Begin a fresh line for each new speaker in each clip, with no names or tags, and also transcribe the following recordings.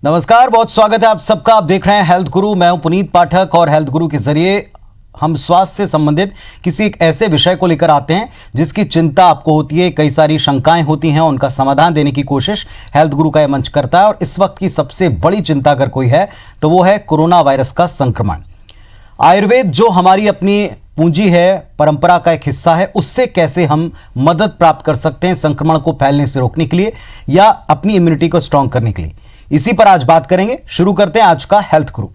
नमस्कार, बहुत स्वागत है आप सबका। आप देख रहे हैं हेल्थ गुरु। मैं हूं पुनीत पाठक और हेल्थ गुरु के जरिए हम स्वास्थ्य से संबंधित किसी एक ऐसे विषय को लेकर आते हैं जिसकी चिंता आपको होती है, कई सारी शंकाएं होती हैं, उनका समाधान देने की कोशिश हेल्थ गुरु का यह मंच करता है। और इस वक्त की सबसे बड़ी चिंता अगर कोई है तो वो है कोरोना वायरस का संक्रमण। आयुर्वेद जो हमारी अपनी पूंजी है, परंपरा का एक हिस्सा है, उससे कैसे हम मदद प्राप्त कर सकते हैं संक्रमण को फैलने से रोकने के लिए या अपनी इम्यूनिटी को स्ट्रांग करने के लिए, इसी पर आज बात करेंगे। शुरू करते हैं आज का हेल्थ गुरु।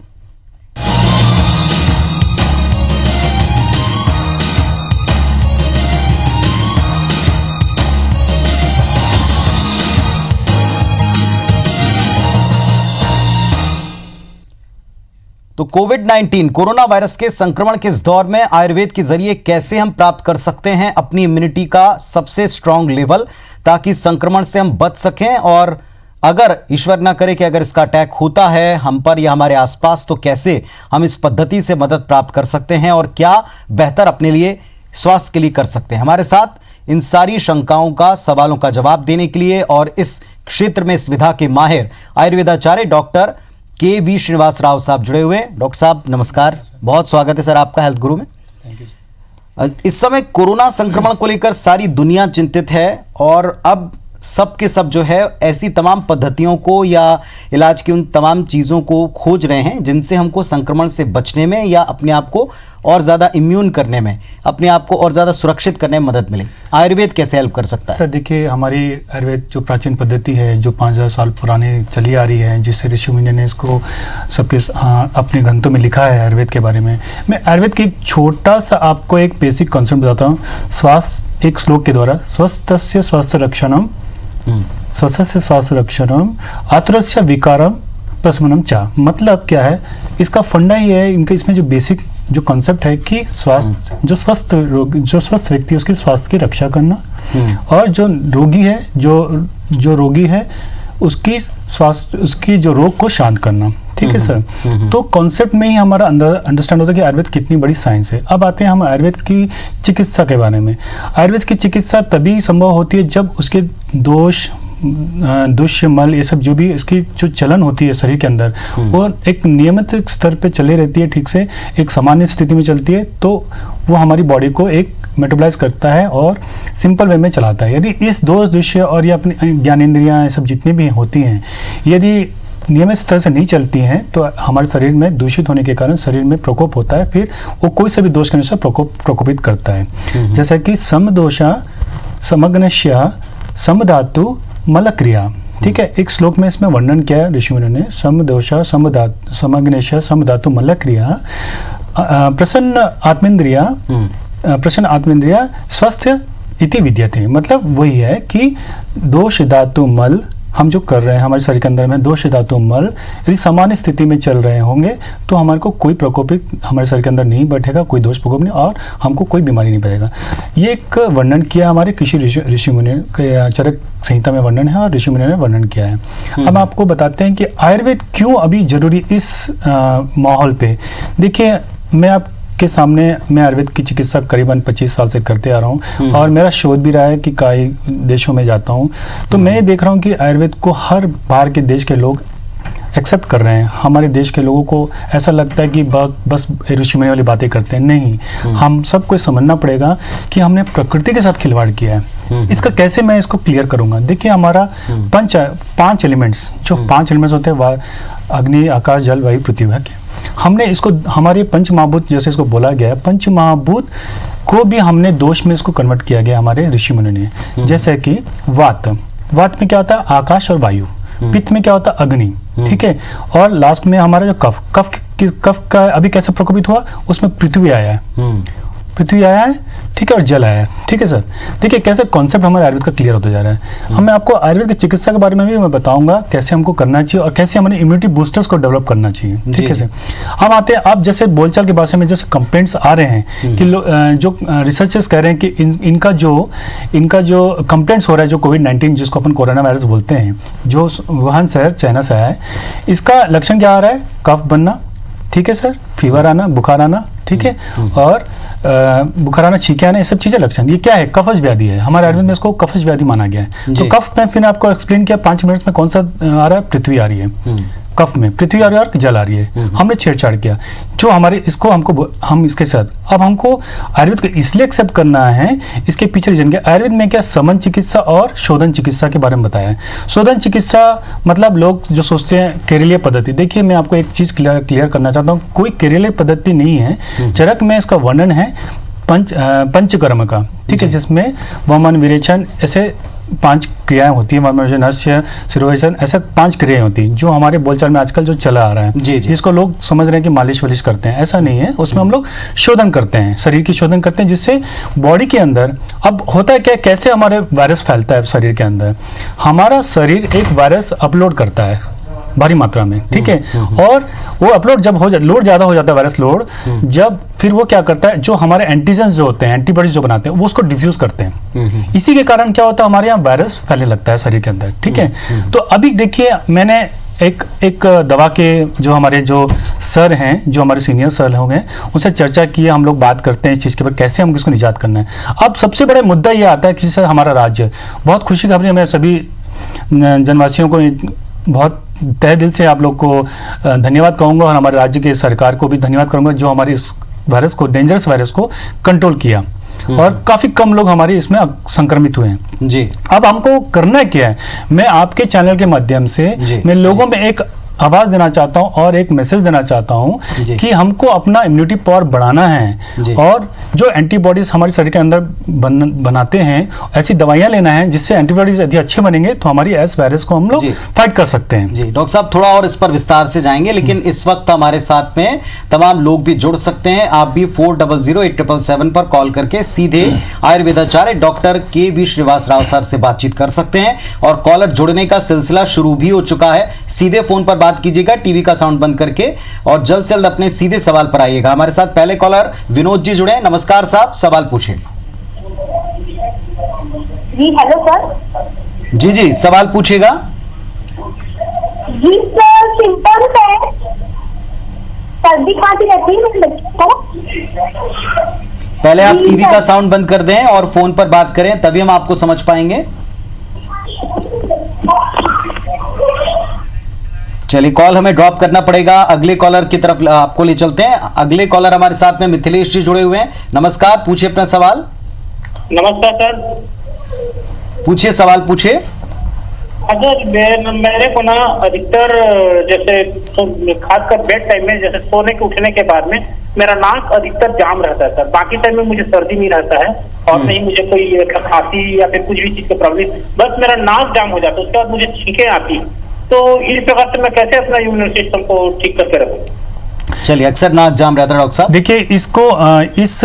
तो कोविड-19 कोरोना वायरस के संक्रमण के इस दौर में आयुर्वेद के जरिए कैसे हम प्राप्त कर सकते हैं अपनी इम्यूनिटी का सबसे स्ट्रांग लेवल, ताकि संक्रमण से हम बच सकें। और अगर ईश्वर ना करे कि अगर इसका अटैक होता है हम पर या हमारे आसपास, तो कैसे हम इस पद्धति से मदद प्राप्त कर सकते हैं और क्या बेहतर अपने लिए स्वास्थ्य के लिए कर सकते हैं। हमारे साथ इन सारी शंकाओं का, सवालों का जवाब देने के लिए और इस क्षेत्र में इस विधा के माहिर आयुर्वेदाचार्य डॉक्टर के.वी. श्रीनिवास राव साहब जुड़े हुए हैं। डॉक्टर साहब नमस्कार, बहुत स्वागत है सर आपका हेल्थ गुरु में।
Thank you.
इस समय कोरोना संक्रमण को लेकर सारी दुनिया चिंतित है और अब सब के सब जो है ऐसी तमाम पद्धतियों को या इलाज की उन तमाम चीज़ों को खोज रहे हैं जिनसे हमको संक्रमण से बचने में या अपने आप को और ज़्यादा इम्यून करने में, अपने आप को और ज़्यादा सुरक्षित करने में मदद मिले। आयुर्वेद कैसे हेल्प कर सकता है?
सर देखिए, हमारी आयुर्वेद जो प्राचीन पद्धति है, जो 5000 साल पुरानी चली आ रही है, जिससे ऋषि मुनि ने इसको सबके अपने ग्रंथों में लिखा है आयुर्वेद के बारे में। मैं आयुर्वेद के एक छोटा सा आपको एक बेसिक कॉन्सेप्ट बताता हूँ। स्वास्थ्य एक श्लोक के द्वारा, स्वस्थस्य स्वास्थ्य रक्षणम, स्वस्थस्य स्वास्थ्य रक्षणम, आतुरस्य विकारम प्रशमनम चा। मतलब क्या है इसका फंडा ही है इनका, इसमें जो बेसिक जो कॉन्सेप्ट है कि स्वास्थ्य जो स्वस्थ व्यक्ति है उसकी स्वास्थ्य की रक्षा करना, और जो रोगी है जो रोगी है उसकी स्वास्थ्य, उसकी जो रोग को शांत करना। ठीक है सर। तो कॉन्सेप्ट में ही हमारा अंडरस्टैंड होता है कि आयुर्वेद कितनी बड़ी साइंस है। अब आते हैं हम आयुर्वेद की चिकित्सा के बारे में। आयुर्वेद की चिकित्सा तभी संभव होती है जब उसके दोष, दुष्य, मल, ये सब जो भी इसकी जो चलन होती है शरीर के अंदर, वो एक नियमित स्तर पे चले रहती है, ठीक से एक सामान्य स्थिति में चलती है, तो वो हमारी बॉडी को एक मेटाबॉलाइज करता है और सिंपल वे में चलाता है। यदि इस दोष, दुष्य और ये अपनी ज्ञानेंद्रियां ये सब जितनी भी होती हैं, यदि नियमित स्तर से नहीं चलती हैं तो हमारे शरीर में दूषित होने के कारण शरीर में प्रकोप होता है, फिर वो कोई से भी दोष के अनुसार प्रकोपित करता है। जैसा कि समदोषा समग्नश्या समधातु मलक्रिया। ठीक है, एक श्लोक में इसमें वर्णन किया है ऋषि मुनियों ने। समदोषा समग्नश्या समधातु मलक्रिया प्रसन्न आत्मेंद्रिया स्वस्थ इति विद्यते। मतलब वही है कि दोष धातु मल हम जो कर रहे हैं हमारे शरीर के अंदर में, दोष धातु मल यदि सामान्य स्थिति में चल रहे होंगे तो हमारे को कोई प्रकोपित हमारे शरीर के अंदर नहीं बैठेगा, कोई दोष प्रकोप नहीं, और हमको कोई बीमारी नहीं पड़ेगा। ये एक वर्णन किया हमारे कृषि ऋषि मुनि के चरक संहिता में वर्णन है और ऋषि मुनि ने वर्णन किया है। अब आपको बताते हैं कि आयुर्वेद क्यों अभी जरूरी इस माहौल पे। देखिए, मैं आयुर्वेद की चिकित्सा करीबन 25 साल से करते आ रहा हूँ और मेरा शोध भी रहा है कि कई देशों में जाता हूँ, तो मैं देख रहा हूँ कि आयुर्वेद को हर बाहर के देश के लोग एक्सेप्ट कर रहे हैं। हमारे देश के लोगों को ऐसा लगता है कि बस ऋषि मुनि वाली बातें करते हैं। नहीं, हम सबको समझना पड़ेगा कि हमने प्रकृति के साथ खिलवाड़ किया है। इसका कैसे मैं इसको क्लियर करूँगा? देखिए, हमारा पांच एलिमेंट्स होते हैं, अग्नि, आकाश, जल, वायु, पृथ्वी है। हमने इसको हमारे पंच महाभूत जैसे इसको बोला गया है, पंच महाभूत को भी हमने दोष में इसको कन्वर्ट किया गया हमारे ऋषि मुनि ने। जैसे कि वात में क्या होता है? आकाश और वायु। पित्त में क्या होता है? अग्नि। ठीक है, और लास्ट में हमारा जो कफ का अभी कैसे प्रकोपित हुआ, उसमें पृथ्वी आया है, ठीक है, और जल आया है। ठीक है सर। देखिए कैसे कॉन्सेप्ट हमारे आयुर्वेद का क्लियर होता जा रहा है। मैं आपको आयुर्वेद की चिकित्सा के बारे में भी मैं बताऊंगा कैसे हमको करना चाहिए और कैसे हमारे इम्यूनिटी बूस्टर्स को डेवलप करना चाहिए। ठीक है सर। हम आते हैं, आप जैसे बोलचाल के भाषा में जैसे कंप्लेंट्स आ रहे हैं कि जो रिसर्चर्स कह रहे हैं कि इनका जो कंप्लेंट्स हो रहा है, जो कोविड-19 जिसको अपन कोरोना वायरस बोलते हैं, जो वुहान शहर चाइना से आया है, इसका लक्षण क्या आ रहा है? कफ बनना, ठीक है सर, फीवर आना, बुखार आना, ठीक है। और बुखार आना, छींके आना, ये सब चीजें लक्षण। ये क्या है? कफज व्याधि है। हमारे आयुर्वेद में इसको कफज व्याधि माना गया है। तो कफ में फिर आपको एक्सप्लेन किया 5 मिनट में, कौन सा आ रहा है? पृथ्वी आ रही है कफ में, पृथ्वी आ रही है और जल आ रही है। हमने छेड़छाड़ किया जो हमारे इसको हम इसके साथ अब हमको आयुर्वेद को इसलिए एक्सेप्ट करना है, इसके पीछे रीजन क्या? आयुर्वेद में क्या समन चिकित्सा और शोधन चिकित्सा के बारे में बताया है। शोधन चिकित्सा मतलब लोग जो सोचते हैं केरलीय पद्धति। देखिए मैं आपको एक चीज क्लियर करना चाहता हूँ, कोई केरलीय पद्धति नहीं है। चरक में इसका वर्णन है पंचकर्म का, ठीक है, जिसमें वमन, विरेचन, ऐसे 5 क्रियाएं होती है। नस्य, शिरोवेशन, ऐसे 5 क्रियाएं होती हैं जो हमारे बोलचाल में आजकल जो चला आ रहा है, जिसको लोग समझ रहे हैं कि मालिश वालिश करते हैं। ऐसा नहीं है, उसमें हम लोग शोधन करते हैं, शरीर की शोधन करते हैं, जिससे बॉडी के अंदर अब होता है क्या, कैसे हमारे वायरस फैलता है शरीर के अंदर। हमारा शरीर एक वायरस अपलोड करता है भारी मात्रा में, ठीक है, और वो अपलोड जब हो जाए, लोड ज्यादा हो जाता है, वायरस लोड, जब फिर वो क्या करता है, जो हमारे एंटीजन जो होते हैं, एंटीबॉडीज जो बनाते हैं, वो उसको डिफ्यूज करते हैं। इसी के कारण क्या होता है, हमारे यहाँ वायरस फैलने लगता है शरीर के अंदर, ठीक है। तो अभी देखिए मैंने एक दवा के जो हमारे जो सर हैं, जो हमारे सीनियर सर होंगे, उनसे चर्चा की है। हम लोग बात करते हैं इस चीज़ के ऊपर, कैसे हम इसको निजात करना है। अब सबसे बड़ा मुद्दा ये आता है कि सर हमारा राज्य, बहुत खुशी खबरी, मैं सभी जनवासियों को बहुत तहे दिल से आप लोग को धन्यवाद कहूँगा, और हमारे राज्य के सरकार को भी धन्यवाद करूँगा जो हमारे इस वायरस को, डेंजरस वायरस को कंट्रोल किया, और काफ़ी कम लोग हमारे इसमें संक्रमित हुए हैं जी। अब हमको करना क्या है, मैं आपके चैनल के माध्यम से मैं लोगों में एक आवाज़ देना चाहता हूं और एक मैसेज देना चाहता हूं कि हमको अपना इम्यूनिटी पावर बढ़ाना है, और जो एंटीबॉडीज हमारे शरीर के अंदर बनाते हैं, ऐसी दवाइयां लेना है जिससे एंटीबॉडीज यदि अच्छे बनेंगे तो हमारी एस वायरस को हम लोग फाइट कर सकते हैं।
जी डॉक्टर साहब, थोड़ा और इस पर विस्तार से जाएंगे, लेकिन इस वक्त हमारे साथ में तमाम लोग भी जुड़ सकते हैं। आप भी 400877 पर कॉल करके सीधे आयुर्वेदाचार्य doctor K V. Shrivas Rao sir से बातचीत कर सकते हैं, और कॉलर जुड़ने का सिलसिला शुरू भी हो चुका है। सीधे फोन पर बात कीजिएगा, टीवी का साउंड बंद करके, और जल्द से जल्द अपने सीधे सवाल पर आइएगा। हमारे साथ पहले कॉलर विनोद जी जुड़े हैं। नमस्कार साहब, सवाल पूछें।
जी हेलो सर।
जी सवाल पूछेगा।
जी सर, सिंपल है, सर्दी खांसी रहती है मेरे बच्चे को।
पहले आप टीवी का साउंड बंद कर दें और फोन पर बात करें, तभी हम आपको समझ पाएंगे। चलिए, कॉल हमें ड्रॉप करना पड़ेगा, अगले कॉलर की तरफ आपको ले चलते हैं। अगले कॉलर हमारे साथ में मिथिलेश जी जुड़े हुए हैं। नमस्कार, पूछिए अपना सवाल।
नमस्कार सर।
पूछिए, सवाल पूछिए।
अच्छा, मेरे को ना अधिकतर जैसे खासकर बेड टाइम में, जैसे सोने के उठने के बाद में मेरा नाक अधिकतर जाम रहता है सर। बाकी टाइम में मुझे सर्दी नहीं रहता है, और नहीं मुझे कोई खांसी या फिर कुछ भी चीज की प्रॉब्लम, बस मेरा नाक जाम हो जाता है, उसके बाद मुझे छींकें आती। तो इस प्रकार से मैं कैसे अपना इम्यून सिस्टम को ठीक करके रखूं?
चलिए, अक्सर नाक जाम रहता है डॉक्टर साहब।
देखिए, इसको इस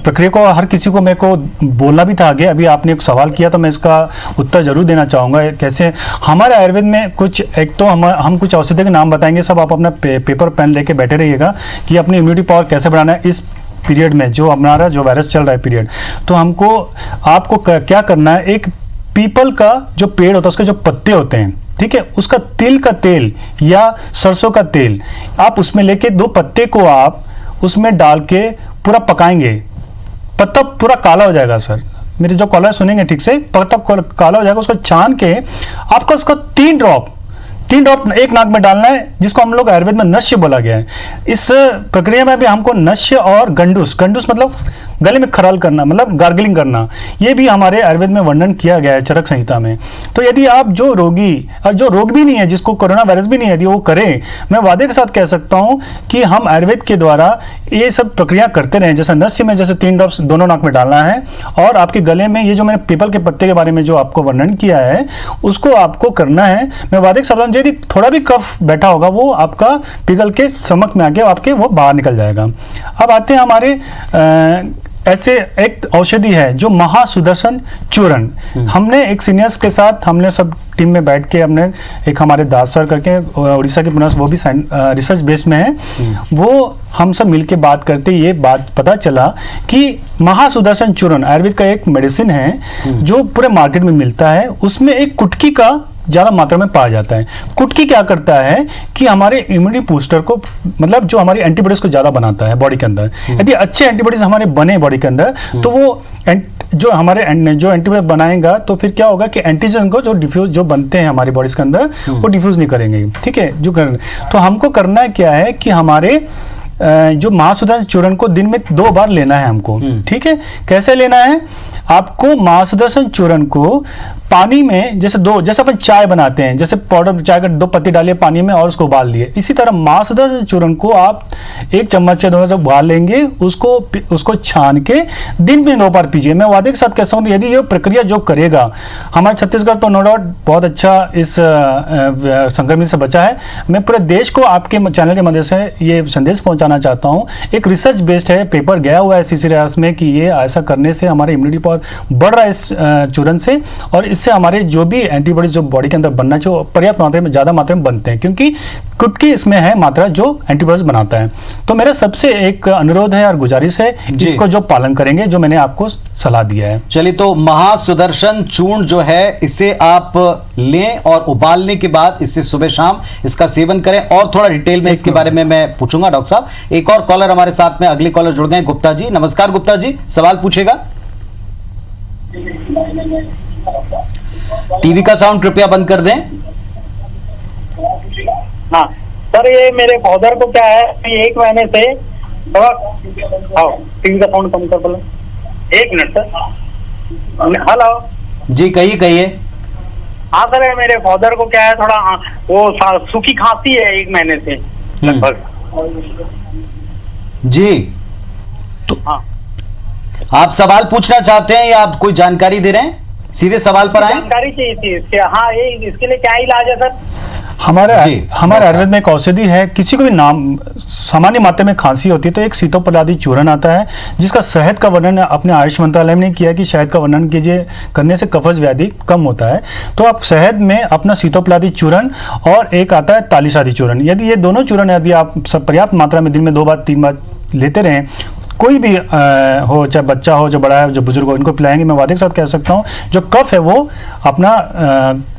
प्रक्रिया को हर किसी को मेरे को बोलना भी था आगे। अभी आपने एक सवाल किया तो मैं इसका उत्तर जरूर देना चाहूँगा। कैसे हमारे आयुर्वेद में कुछ, एक तो हम कुछ औषधि के नाम बताएंगे, सब आप अपना पेपर पेन लेके बैठे रहिएगा कि अपनी इम्यूनिटी पावर कैसे बढ़ाना है इस पीरियड में, जो हमारा जो वायरस चल रहा है पीरियड। तो आपको क्या करना है, एक पीपल का जो पेड़ होता है उसके जो पत्ते होते हैं, ठीक है, उसका तिल का तेल या सरसों का तेल आप उसमें लेके 2 पत्ते को आप उसमें डाल के पूरा पकाएंगे। पत्ता पूरा काला हो जाएगा सर, मेरे जो कॉलर सुनेंगे ठीक से, पत्ता काला हो जाएगा, उसको छान के आपको उसको 3 ड्रॉप एक नाक में डालना है, जिसको हम लोग आयुर्वेद में नश्य बोला गया है। इस प्रक्रिया में भी हमको नश्य और गंडूस मतलब गले में खराल करना, मतलब गार्गलिंग करना, ये भी हमारे आयुर्वेद में वर्णन किया गया है चरक संहिता में। तो यदि आप जो रोगी और जो रोग भी नहीं है, जिसको कोरोना वायरस भी नहीं है, यदि वो करें, मैं वादे के साथ कह सकता हूं कि हम आयुर्वेद के द्वारा ये सब प्रक्रिया करते रहें। जैसे नश्य में जैसे 3 ड्रॉप्स दोनों नाक में डालना है, और आपके गले में ये जो मैंने पीपल के पत्ते के बारे में जो आपको वर्णन किया है उसको आपको करना है। मैं वादे के साथ, यदि थोड़ा भी कफ बैठा होगा वो आपका पिघल के स्टमक में आके आपके वो बाहर निकल जाएगा। अब आते हैं हमारे ऐसे एक औषधि है जो महासुदर्शन चूर्ण। हमने एक सीनियर्स के साथ हमने सब टीम में बैठ के हमने एक हमारे दास सर करके उड़ीसा के पुनः, वो भी रिसर्च बेस्ड में है, वो हम सब मिलके बात करते ये बात पता चला कि महासुदर्शन चूर्ण आयुर्वेद का एक मेडिसिन है जो पूरे मार्केट में मिलता है। उसमें एक कुटकी का ज़्यादा मात्रा में पाया जाता है। कुटकी क्या करता है कि हमारे इम्यूनिटी बूस्टर को, मतलब जो हमारी एंटीबॉडीज को ज़्यादा बनाता है बॉडी के अंदर। यदि अच्छे एंटीबॉडीज हमारे बने बॉडी के अंदर, तो वो जो हमारे जो एंटीबॉडी बनाएगा, तो फिर क्या होगा कि एंटीजन को जो बनते हैं हमारी बॉडीज के अंदर, वो डिफ्यूज नहीं करेंगे। ठीक है, तो हमको करना क्या है कि हमारे जो महासुदर्शन चूर्ण को दिन में 2 बार लेना है हमको। ठीक है, कैसे लेना है? आपको महासुदर्शन चूर्ण को पानी में, जैसे अपन चाय बनाते हैं, जैसे पाउडर चाय का 2 पत्ती डालिए पानी में और उसको उबाल लिए, इसी तरह महासुदर्शन चूर्ण को आप 1 चम्मच से 2 चम्मच उबाल लेंगे, उसको छान के दिन में 2 बार पीजिए। मैं वादे के साथ कह सकता हूँ, यदि ये प्रक्रिया जो करेगा, हमारे छत्तीसगढ़ तो नो डाउट बहुत अच्छा इस संक्रमण से बचा है। मैं पूरे देश को आपके चैनल के मदद से ये संदेश पहुंचाना चाहता हूँ। एक रिसर्च बेस्ड है, पेपर गया हुआ है CCRS में कि ये ऐसा करने से हमारे इम्यूनिटी पावर बढ़ रहा है इस चूर्ण से, और इससे हमारे जो भी एंटीबॉडीज जो बॉडी के अंदर बनना चाहिए पर्याप्त मात्रा में, ज़्यादा मात्रा में बनते हैं, क्योंकि कुटकी इसमें है मात्रा जो एंटीबॉडीज बनाता है। तो मेरा सबसे एक अनुरोध है और गुजारिश है, जिसको जो पालन करेंगे, जो मैंने आपको सलाह दिया है।
चलिए, तो महासुदर्शन चूर्ण जो है, इसे आप लें और उबालने के बाद इसे सुबह शाम इसका सेवन करें। और थोड़ा डिटेल में इसके बारे में मैं पूछूंगा डॉक्टर साहब। एक और कॉलर हमारे साथ में, अगले कॉलर जुड़ गए, गुप्ता जी। नमस्कार गुप्ता जी, सवाल पूछेगा। टीवी का साउंड कृपया बंद कर दें।
हाँ सर, ये मेरे फादर को क्या है, 1 महीने से थोड़ा, आओ टीवी का साउंड कम कर बोलो, 1 मिनट सर। हेलो
जी, कहिए।
हाँ सर, मेरे फादर को क्या है, थोड़ा वो सूखी खांसी है 1 महीने से लगभग।
जी,
तो हाँ,
आप सवाल पूछना चाहते हैं या आप कोई जानकारी दे रहे हैं? सीधे सवाल पर आए।
जानकारी चाहिए थी इसके। हाँ, ये इसके लिए क्या इलाज है सर?
हमारे आयुर्वेद में एक औषधि है, किसी को भी नाम सामान्य मात्रा में खांसी होती है तो एक सीतोपलादी चूर्ण आता है, जिसका शहद का वर्णन अपने आयुष मंत्रालय ने किया कि शहद का वर्णन कीजिए, करने से कफज व्याधि कम होता है। तो आप शहद में अपना सीतोपलादी चूर्ण, और एक आता है तालिसादी चूर्ण, यदि ये दोनों चूर्ण यदि आप पर्याप्त मात्रा में दिन में 2 बार 3 बार लेते रहें, कोई भी हो, चाहे बच्चा हो, जो बड़ा है, जो बुजुर्ग हो, इनको पिलाएंगे, मैं वादे के साथ कह सकता हूँ जो कफ है वो अपना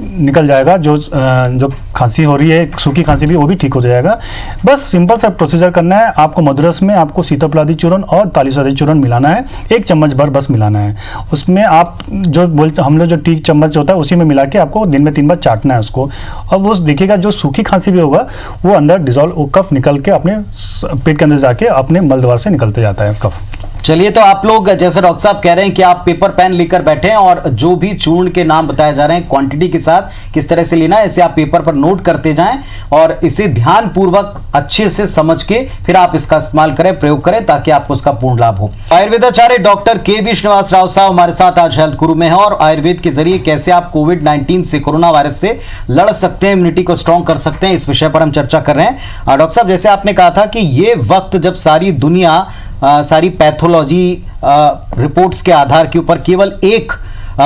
निकल जाएगा। जो खांसी हो रही है, सूखी खांसी भी, वो भी ठीक हो जाएगा। बस सिंपल सा प्रोसीजर करना है आपको। मधुरस में आपको सीतोपलादी चूर्ण और तालिसादी चूर्ण मिलाना है, 1 चम्मच भर बस मिलाना है। उसमें आप जो बोलते, हम लोग जो टी चम्मच होता है उसी में मिला के आपको दिन में 3 बार चाटना है उसको। और वो देखिएगा जो सूखी खांसी भी होगा वो अंदर डिजोल्व, वो कफ निकल के अपने पेट के अंदर जाके अपने मल द्वार से निकलते जाता है कफ।
चलिए, तो आप लोग जैसे डॉक्टर साहब कह रहे हैं कि आप पेपर पेन लेकर बैठे हैं और जो भी चूर्ण के नाम बताए जा रहे हैं, क्वांटिटी के साथ किस तरह से लेना है, इसे आप पेपर पर नोट करते जाएं और इसे ध्यान पूर्वक अच्छे से समझ के फिर आप इसका इस्तेमाल करें, प्रयोग करें, ताकि आपको उसका पूर्ण लाभ हो। आयुर्वेदाचार्य डॉक्टर के.वी. श्रीनिवास राव साहब हमारे साथ आज हेल्थ गुरु में है, और आयुर्वेद के जरिए कैसे आप कोविड-19 से, कोरोना वायरस से लड़ सकते हैं, इम्यूनिटी को स्ट्रॉन्ग कर सकते हैं, इस विषय पर हम चर्चा कर रहे हैं। डॉक्टर साहब, जैसे आपने कहा था कि ये वक्त जब सारी दुनिया सारी पैथोलॉजी रिपोर्ट्स के आधार के ऊपर केवल एक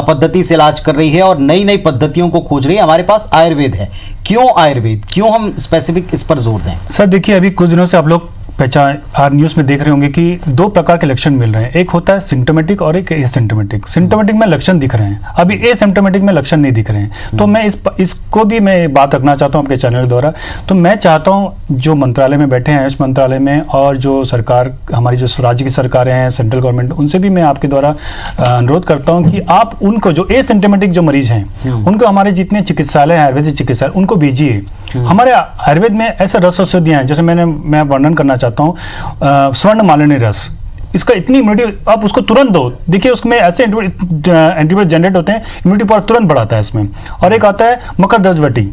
पद्धति से इलाज कर रही है और नई नई पद्धतियों को खोज रही है, हमारे पास आयुर्वेद है। क्यों आयुर्वेद, क्यों हम स्पेसिफिक इस पर जोर दें?
सर देखिए, अभी कुछ दिनों से आप लोग आप न्यूज़ में देख रहे होंगे कि 2 प्रकार के लक्षण मिल रहे हैं, एक होता है सिम्टोमेटिक और एक एसिम्टोमेटिक। सिम्टोमेटिक में लक्षण दिख रहे हैं, अभी एसिम्टोमेटिक में लक्षण नहीं दिख रहे हैं। तो मैं इसको भी मैं बात रखना चाहता हूँ आपके चैनल द्वारा। तो मैं चाहता हूँ जो मंत्रालय में बैठे हैं, आयुष मंत्रालय में, और जो सरकार, हमारी जो राज्य की सरकारें हैं, सेंट्रल गवर्नमेंट, उनसे भी मैं आपके द्वारा अनुरोध करता हूँ कि आप उनको, जो एसिम्टोमेटिक जो मरीज हैं, उनको हमारे जितने चिकित्सालय हैं, आयुर्वेदिक चिकित्सालय, उनको भेजिए। हमारे आयुर्वेद में ऐसे रस औषधियाँ हैं, जैसे मैं वर्णन करना चाहता हूँ, स्वर्ण मालिनी रस, इसका इतनी इम्यूनिटी, आप उसको तुरंत दो, देखिए उसमें ऐसे एंटीबॉडी जनरेट होते हैं, इम्यूनिटी पावर तुरंत बढ़ाता है इसमें। और एक आता है मकर ध्वजवटी,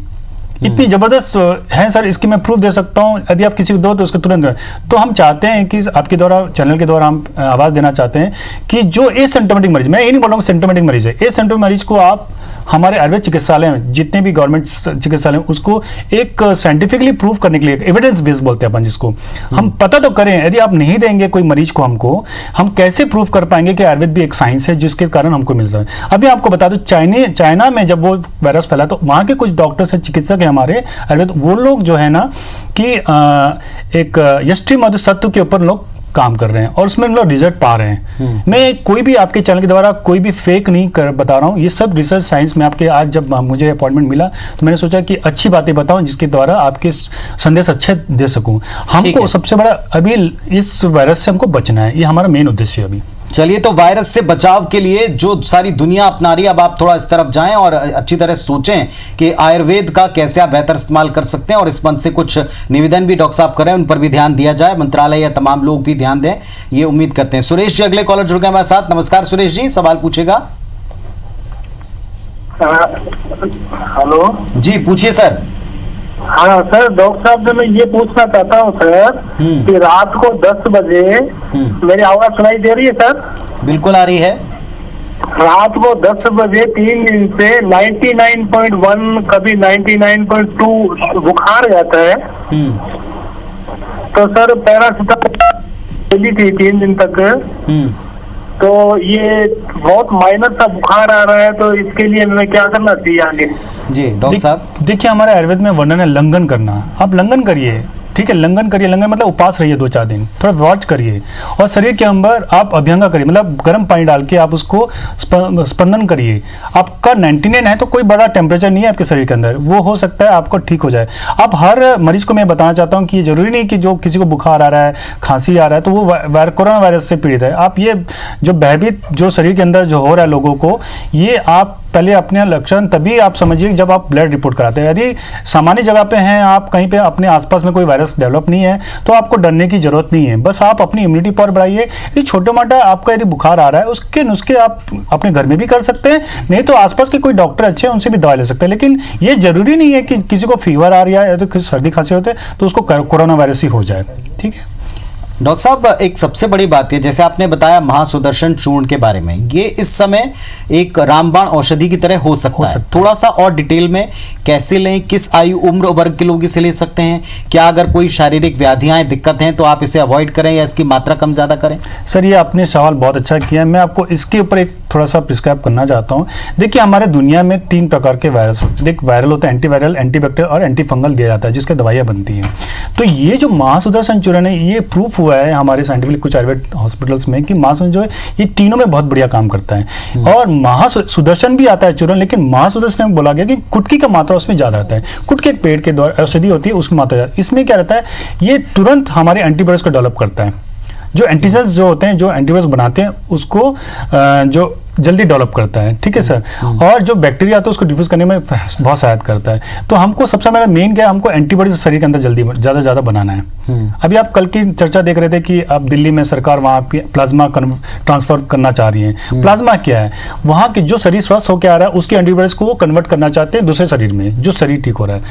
इतनी जबरदस्त है सर, इसकी मैं प्रूफ दे सकता हूँ, यदि आप किसी को दो तो उसको तुरंत। तो हम चाहते हैं कि आपके द्वारा, चैनल के द्वारा हम आवाज़ देना चाहते हैं कि जो एसिम्टोमेटिक मरीज, मैं ये नहीं बोल रहा हूँ सिम्टोमेटिक मरीज है, एसिम्टोमेटिक मरीज को आप हमारे आयुर्वेद चिकित्सालय में, जितने भी गवर्नमेंट चिकित्सालय हैं, उसको एक साइंटिफिकली प्रूव करने के लिए, एविडेंस बेस्ड बोलते हैं अपन जिसको, हम पता तो करें। यदि आप नहीं देंगे कोई मरीज को हमको, हम कैसे प्रूव कर पाएंगे कि आयुर्वेद भी एक साइंस है जिसके कारण हमको मिल रहा है। अभी आपको बता दूं, चाइना में जब वो वायरस फैला तो वहाँ के कुछ डॉक्टर्स हैं, चिकित्सक हैं हमारे आयुर्वेद, वो लोग जो है ना कि एक यष्टि मधु सत्व के ऊपर लोग काम कर रहे हैं और उसमें हम लोग रिजल्ट पा रहे हैं। मैं कोई भी आपके चैनल के द्वारा कोई भी फेक नहीं कर बता रहा हूँ, ये सब रिसर्च साइंस में आपके आज जब मुझे अपॉइंटमेंट मिला तो मैंने सोचा कि अच्छी बातें बताऊं जिसके द्वारा आपके संदेश अच्छे दे सकूं। हमको सबसे बड़ा अभी इस वायरस से हमको बचना है, ये हमारा मेन उद्देश्य है अभी।
चलिए, तो वायरस से बचाव के लिए जो सारी दुनिया अपना रही है, अब आप थोड़ा इस तरफ जाएं और अच्छी तरह सोचें कि आयुर्वेद का कैसे आप बेहतर इस्तेमाल कर सकते हैं, और इस मंच से कुछ निवेदन भी डॉक्टर साहब करें, उन पर भी ध्यान दिया जाए, मंत्रालय या तमाम लोग भी ध्यान दें, ये उम्मीद करते हैं। सुरेश जी अगले कॉलर जुड़ गए हमारे साथ। नमस्कार सुरेश जी, सवाल पूछेगा।
हेलो
जी पूछिए सर।
हाँ सर, डॉक्टर साहब से मैं ये पूछना चाहता हूँ सर कि रात को 10 बजे मेरी आवाज सुनाई दे रही है सर?
बिल्कुल आ रही है।
रात को 10 बजे 3 दिन से 99.1 कभी 99.2 बुखार जाता है। तो सर पैरासिटामोल ली थी 3 दिन तक, तो ये बहुत माइनस सा बुखार आ रहा है, तो इसके लिए हमें क्या करना चाहिए आगे?
जी डॉक्टर साहब।
देखिए हमारे आयुर्वेद में वर्णन है लंघन करना। आप लंघन करिए, ठीक है, लंघन करिए। लंघन मतलब उपवास रहिए 2-4 दिन, थोड़ा वॉच करिए और शरीर के अंदर आप अभ्यंगा करिए, मतलब गर्म पानी डाल के आप उसको स्पंदन करिए। आपका 99 है तो कोई बड़ा टेम्परेचर नहीं है आपके शरीर के अंदर, वो हो सकता है आपको ठीक हो जाए। आप हर मरीज को मैं बताना चाहता हूँ कि ये जरूरी नहीं कि जो किसी को बुखार आ रहा है, खांसी आ रहा है तो वो कोरोना वायरस से पीड़ित है। आप ये जो भयभीत जो शरीर के अंदर जो हो रहा है लोगों को, ये आप पहले अपने लक्षण तभी आप समझिए जब आप ब्लड रिपोर्ट कराते हैं। यदि सामान्य जगह पे हैं आप, कहीं पे अपने आसपास में कोई वायरस डेवलप नहीं है तो आपको डरने की जरूरत नहीं है। बस आप अपनी इम्यूनिटी पावर बढ़ाइए। यदि छोटा मोटा आपका यदि बुखार आ रहा है उसके नुस्खे आप अपने घर में भी कर सकते हैं, नहीं तो आसपास के कोई डॉक्टर अच्छे हैं उनसे भी दवा ले सकते हैं। लेकिन ये जरूरी नहीं है कि किसी को फीवर आ रहा है या तो किसी सर्दी खांसी होते है तो उसको कोरोना वायरस ही हो जाए। ठीक है
डॉक्टर साहब, एक सबसे बड़ी बात है, जैसे आपने बताया महासुदर्शन चूर्ण के बारे में, ये इस समय एक रामबाण औषधि की तरह हो सकता है। थोड़ा सा और डिटेल में कैसे लें, किस आयु उम्र वर्ग के लोग इसे ले सकते हैं, क्या अगर कोई शारीरिक व्याधियां दिक्कत हैं तो आप इसे अवॉइड करें या इसकी मात्रा कम ज़्यादा करें?
सर ये आपने सवाल बहुत अच्छा किया है, मैं आपको इसके ऊपर एक थोड़ा सा प्रिस्क्राइब करना चाहता हूँ। देखिए हमारे दुनिया में 3 प्रकार के वायरस होते हैं। एक वायरल होता है, एंटीवायरल, एंटीबैक्टीरियल और एंटी फंगल दिया जाता है जिसके दवाइयाँ बनती हैं। तो ये जो महासुदर्शन चूर्ण है ये प्रूफ हुआ है हमारे साइंटिफिक कुछ आयुर्वेद हॉस्पिटल्स में कि महासुदर्शन जो है ये तीनों में बहुत बढ़िया काम करता है। और महासुदर्शन भी आता है चूर्ण, लेकिन महासुदर्शन में बोला गया कि कुटकी का मात्रा उसमें ज्यादा रहता है। कुटकी एक पेड़ के द्वारा औषधि होती है उसकी मात्रा, इसमें क्या रहता है ये तुरंत हमारे एंटीबॉडीज को डेवलप करता है। जो एंटीजेंस जो होते हैं, जो एंटीबॉडीज बनाते हैं उसको जो जल्दी डेवलप करता है। ठीक है सर। और जो बैक्टीरिया आता है उसको डिफ्यूज करने में बहुत सहायता करता है। तो हमको सबसे मेरा मेन क्या है, हमको एंटीबॉडीज शरीर के अंदर जल्दी ज़्यादा बनाना है। अभी आप कल की चर्चा देख रहे थे कि अब दिल्ली में सरकार वहाँ पे प्लाज्मा ट्रांसफर करना चाह रही है। प्लाज्मा क्या है, वहाँ के जो शरीर स्वस्थ होकर आ रहा है उसके एंटीबॉडीज को वो कन्वर्ट करना चाहते हैं दूसरे शरीर में, जो शरीर ठीक हो रहा है,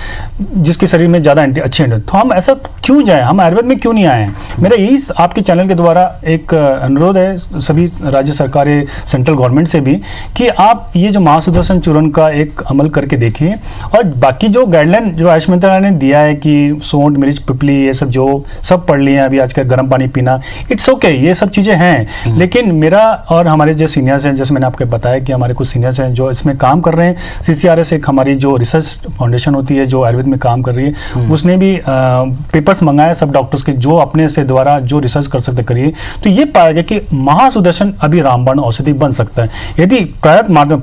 जिसके शरीर में ज़्यादा अच्छे एंटी। तो हम ऐसा क्यों जाए, हम आयुर्वेद में क्यों नहीं आए हैं? मेरा यही आपके चैनल के द्वारा एक अनुरोध है सभी राज्य सरकारें, सेंट्रल गवर्नमेंट से भी कि आप ये जो महासुदर्शन चूर्ण का एक अमल करके देखिए। और बाकी जो गाइडलाइन जो आयुष मंत्रालय ने दिया है कि सोंठ, मिर्च, पिपली, ये सब जो सब पढ़ लिए हैं अभी आजकल, गर्म पानी पीना, इट्स ओके, ये सब चीज़ें हैं। लेकिन मेरा और हमारे जो सीनियर्स हैं, जैसे मैंने आपको बताया कि हमारे कुछ सीनियर्स हैं जो इसमें काम कर रहे हैं। CCRS एक हमारी जो रिसर्च फाउंडेशन होती है जो आयुर्वेद में काम कर रही है, उसने भी पेपर्स मंगाए सब डॉक्टर्स के जो अपने से द्वारा जो रिसर्च कर सकते करिए। तो ये पाया गया कि महासुदर्शन अभी रामबाण औषधि बन सकता है यदि प्रायः मात्रा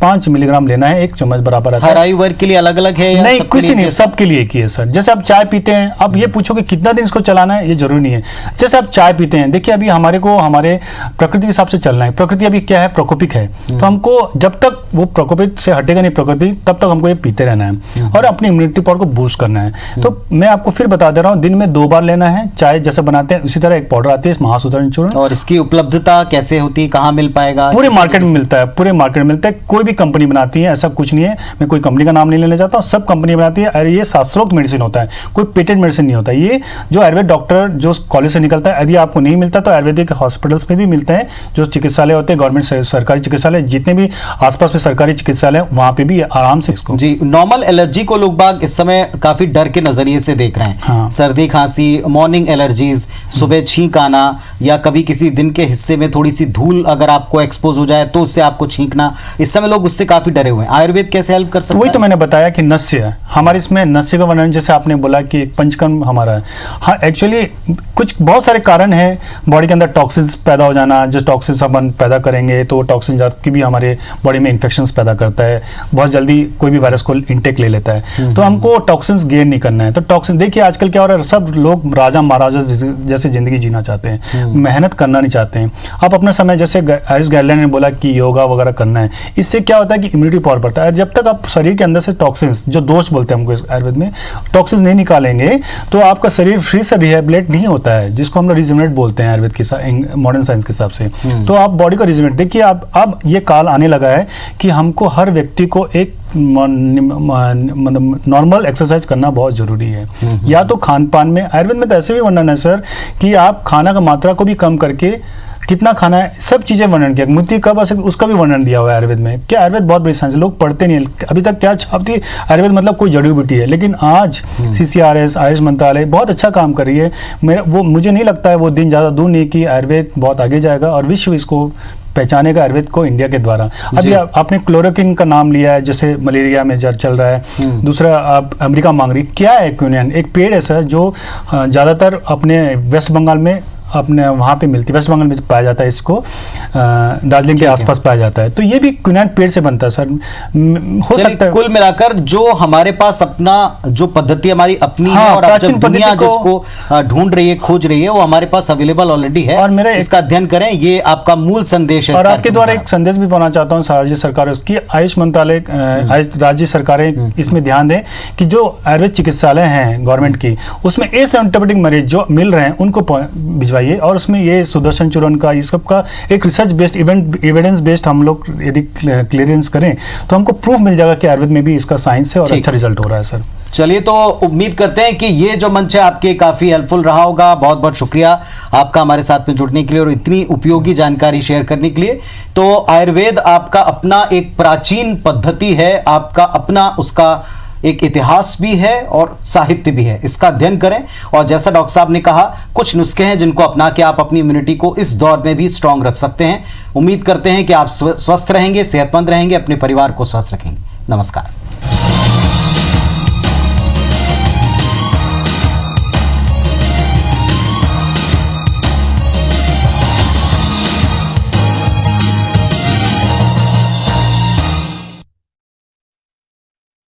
5 मिलीग्राम लेना है, 1 चम्मच बराबर आता है।
हर आयु वर्ग के लिए अलग अलग है या
नहीं,
सबके
किसी
लिए
नहीं, सबके लिए एक ही है सर। जैसे आप चाय पीते हैं, आप ये पूछो कि कितना दिन इसको चलाना है, ये जरूरी नहीं है। जैसे आप चाय पीते हैं, देखिए अभी हमारे को हमारे प्रकृति के हिसाब से चलना है। प्रकृति अभी क्या है, प्रकोपिक है, तो हमको जब तक वो प्रकोपित से हटेगा नहीं प्रकृति, तब तक हमको ये पीते रहना है और अपनी इम्यूनिटी पावर को बूस्ट करना है। तो मैं आपको फिर बता दे रहा हूँ, दिन में 2 बार लेना है। चाय जैसे बनाते हैं उसी तरह एक पाउडर आती है महासुदर्शन चूर्ण।
और इसकी उपलब्धता कैसे होती है, कहाँ मिल पाएगा?
पूरे मार्केट में मिलता है, पूरे मार्केट में मिलता है। कोई भी कंपनी बनाती है, ऐसा कुछ नहीं है। मैं कोई कंपनी का नाम नहीं लेना चाहता हूँ, सब कंपनी बनाती है। और ये शास्त्रोक्त मेडिसिन होता है, कोई पेटेंट मेडिसिन नहीं होता। ये जो आयुर्वेद डॉक्टर जो कॉलेज से निकलता है, यदि आपको नहीं मिलता तो आयुर्वेदिक हॉस्पिटल्स में भी मिलते हैं। जो चिकित्सालय होते हैं गवर्नमेंट सरकारी चिकित्सालय, जितने भी आसपास में सरकारी चिकित्सालय, वहाँ पे भी आराम से इसको।
जी, नॉर्मल एलर्जी को लोग बाग इस समय काफी डर के नजरिए से देख रहे हैं।
हाँ।
सर्दी, खांसी, मॉर्निंग एलर्जीज, सुबह छींक आना या कभी किसी दिन के हिस्से में थोड़ी सी धूल अगर आपको एक्सपोज हो जाए तो उससे आपको छींकना, इस समय लोग लोग उससे काफी डरे हुए हैं, आयुर्वेद कैसे हेल्प कर
तो
सकता
वही
है?
तो मैंने बताया कि नस्य हमारे इसमें नस्य का वर्णन, जैसे आपने बोला कि एक पंचकर्म हमारा है। हाँ, एक्चुअली कुछ बहुत सारे कारण हैं बॉडी के अंदर टॉक्सिन्स पैदा हो जाना। जो टॉक्सिन्स अपन पैदा करेंगे तो वो टॉक्सिन की भी हमारे बॉडी में इन्फेक्शंस पैदा करता है, बहुत जल्दी कोई भी वायरस को इनटेक ले लेता है। तो हमको टॉक्सिन्स गेन नहीं करना है। तो टॉक्सिन देखिए आजकल क्या हो रहा है, सब लोग राजा महाराजा जैसे जिंदगी जीना चाहते हैं, मेहनत करना नहीं चाहते हैं। आप अपना समय, जैसे आयुष गाइडलाइन ने बोला कि योगा वगैरह करना है, इससे क्या होता है कि इम्यूनिटी पावर बढ़ता है। जब तक आप शरीर के अंदर से टॉक्सिन्स, जो दोष बोलते हैं हमको आयुर्वेद में, टॉक्सिन्स नहीं निकालेंगे तो आपका शरीर फिर से रिहेबिलिट नहीं होता है, जिसको हम लोग रिजुनेट बोलते हैं आयुर्वेद के मॉडर्न साइंस के हिसाब से। तो आप बॉडी को रिजुनेट देखिए। अब ये काल आने लगा है कि हमको हर व्यक्ति को एक मतलब नॉर्मल एक्सरसाइज करना बहुत जरूरी है। या तो खान पान में, आयुर्वेद में तो ऐसे भी वर्णन है सर कि आप खाना का मात्रा को भी कम करके कितना खाना है, सब चीजें वर्णन किया। मृत्यु कब आ सकती उसका भी वर्णन दिया हुआ है आयुर्वेद में। क्या आयुर्वेद बहुत बड़ी साइंस है, लोग पढ़ते नहीं है अभी तक। क्या छापती आयुर्वेद मतलब कोई जड़ी बूटी है, लेकिन आज CCRS आयुष मंत्रालय बहुत अच्छा काम कर रही है। मुझे नहीं लगता है वो दिन ज़्यादा दूर नहीं कि आयुर्वेद बहुत आगे जाएगा और विश्व इसको पहचानेगा आयुर्वेद को इंडिया के द्वारा। अभी आपने क्लोरोक्विन का नाम लिया है, जैसे मलेरिया में चल रहा है। दूसरा आप अमेरिका मांग रही, क्या है क्विनाइन? एक पेड़ है सर जो ज़्यादातर अपने वेस्ट बंगाल में अपने वहाँ पे मिलती है, वेस्ट बंगाल में पाया जाता है, इसको दार्जिलिंग के आसपास पाया जाता है। तो ये भी क्विनाइन पेड़ से बनता है सर। हो सकता है
कुल मिलाकर जो हमारे पास अपना जो पद्धति हमारी अपनी है, और अब जब दुनिया जिसको ढूंढ रही है, खोज रही है, वो हमारे पास अवेलेबल ऑलरेडी है। और मेरा इसका अध्ययन करें, ये आपका मूल संदेश है।
और आपके द्वारा एक संदेश भी पाना चाहता हूँ राज्य सरकार की, आयुष मंत्रालय, राज्य सरकारें इसमें ध्यान दें कि जो आयुर्वेद चिकित्सालय हैं गवर्नमेंट की, उसमें एसिम्प्टोमेटिक मरीज जो मिल रहे हैं उनको भिजवाइए। और उसमें ये सुदर्शन चूर्ण का, ये सब का एक रिसर्च बेस्ड, एविडेंस बेस्ड हम लोग यदि क्लियरेंस करें तो हमको प्रूफ मिल जाएगा कि आयुर्वेद में भी इसका साइंस है और अच्छा रिजल्ट हो रहा है सर।
चलिए, तो उम्मीद करते हैं कि ये जो मंच है आपके काफी हेल्पफुल रहा होगा। बहुत बहुत शुक्रिया आपका हमारे साथ में जुड़ने के लिए और इतनी उपयोगी जानकारी शेयर करने के लिए। तो आयुर्वेद आपका अपना एक प्राचीन पद्धति है, आपका अपना उसका एक इतिहास भी है और साहित्य भी है। इसका अध्ययन करें और जैसा डॉक्टर साहब ने कहा, कुछ नुस्खे हैं जिनको अपना के आप अपनी इम्यूनिटी को इस दौर में भी स्ट्रांग रख सकते हैं। उम्मीद करते हैं कि आप स्वस्थ रहेंगे, सेहतमंद रहेंगे, अपने परिवार को स्वस्थ रखेंगे। नमस्कार।